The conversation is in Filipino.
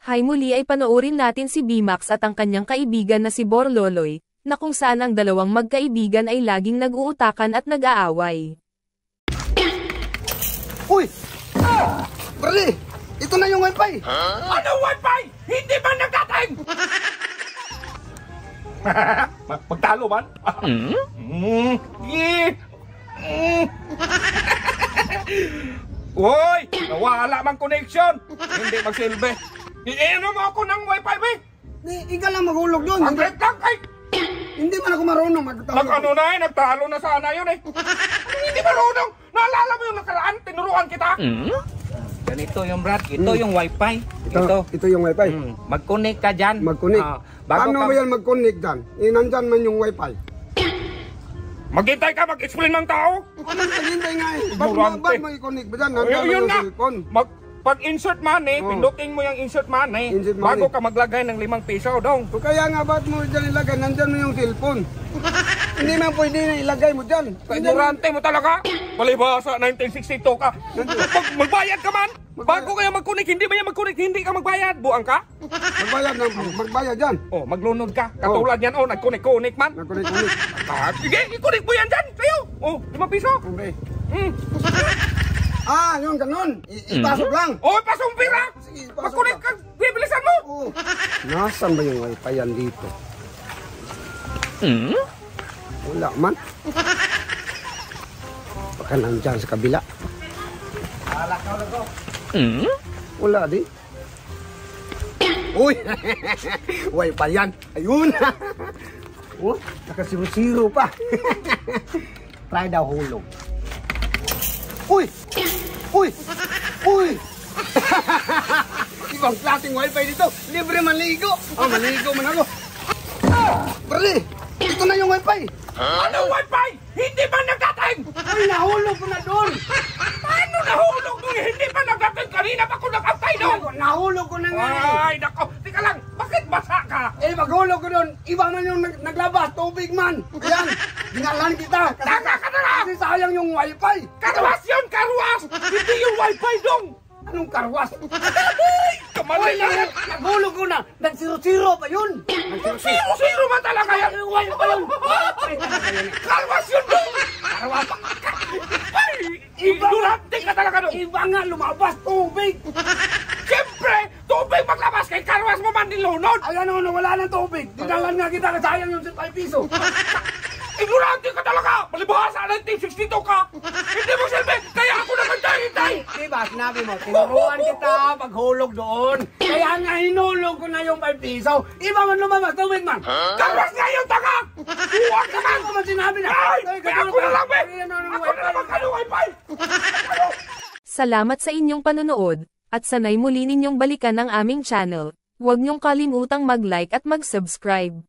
Hay muli ay panoorin natin si Bimax at ang kanyang kaibigan na si Borloloy, na kung saan ang dalawang magkaibigan ay laging nag-uutakan at nag-aaway. Uy! Brali! Ito na yung wifi! Ano wifi? Hindi ba nagdating? Magtalo man? Uy! Nawala mang connection! Hindi magsilbi. Iinom mo ako ng wifi, be! Ikaw lang maghulog doon. Ang red lang, ay! Hindi man ako marunong magtalo. Nag-ano na eh, nagtalo na sana yun eh. Hindi marunong! Naalala mo yung nakaraan, tinuruan kita? Ganito yung Brad, ito yung wifi. Ito yung wifi. Mag-connect ka dyan. Mag-connect. Paano mo yan mag-connect dyan? Nandyan man yung wifi. Maghintay ka, mag-explain ng tao. Ano maghintay nga eh? Ignorante. Ba't mo i-connect ba dyan? Nandyan mo yung cellphone. Pag-insert money, pindutin mo yung insert money, Insert money. bago ka maglagay ng 5 piso dong. So kaya nga ba't mo dyan ilagay? Nandyan mo yung cellphone. Hindi man pwede na ilagay mo dyan. Ignorante mo talaga. Palibhasa, 1962 ka. Magbayad ka man. Bago kaya mag-connect, hindi ba yan mag-connect, hindi ka magbayad. Buang ka. Magbayad dyan. Oh, maglunod ka. Katulad yan, oh, nag-connect man. Nag-connect. Sige, i-connect mo yan dyan. Sa'yo. Oh, 5 piso. Okay. Yung ganun. Ipasok lang. Oh, pasong pira. Sige, ipasok Mag-connect lang. ka. Bibilisan mo. Oo. Nasaan ba yung wifi yan dito? Wala man. Baka nandyan sa kabila. Wala din. Uy! Wifi yan. Ayun. Oh, nakasiro-siro pa. Try daw hulog. Uy! Uy! Uy! Ibang klaseng wifi dito. Libre maligo. Oh, maligo man ako. Brali! Ito na yung wifi. Ano wifi? Hindi ba nagdating? Uy, nahulog ko na doon. Paano nahulog doon? Hindi ba nagdating? Kanina pa ako nakantay doon. Nahulog ko na nga. Ay, nako. Tika lang. Bakit basa ka? Maghulog ko doon. Iba man yung naglabas. Tubig man. Ayan. Dinalan kita. Taga ka na lang. Kasi sayang yung wifi. Karwas yun, karwas. Hindi yung wifi dong. Anong karwas? Kamalay lang. Naghulog ko na. Nagsiro-siro pa yun. Siro ba talaga yan? Wifi pa yun. Karwas yun dong. Karwas. Ay, ignorante ka talaga dong. Iba nga lumabas. Tubig. Siyempre, tubig maglabas kay karwas mo man nilunod. Ayan ano, wala ng tubig. Dinalan nga kita. Sayang yung 5 piso. Ignorante ka talaga! Malibhasa, 1962 ka! Hindi mo silbi! Kaya ako nagantay-hintay! Diba, sinabi mo, tinuruan kita paghulog doon. Kaya nga hinulog ko na yung 5 piso. Iba man lumabas, tubig man. Karwas nga yung taga! Huwag ka man! Ako man sinabi na. Ay! Kaya ako na lang, be! Ako na lang magkano-wifi! Salamat sa inyong panonood, at sanay muli ninyong balikan ang aming channel. Huwag niyong kalimutang mag-like at mag-subscribe.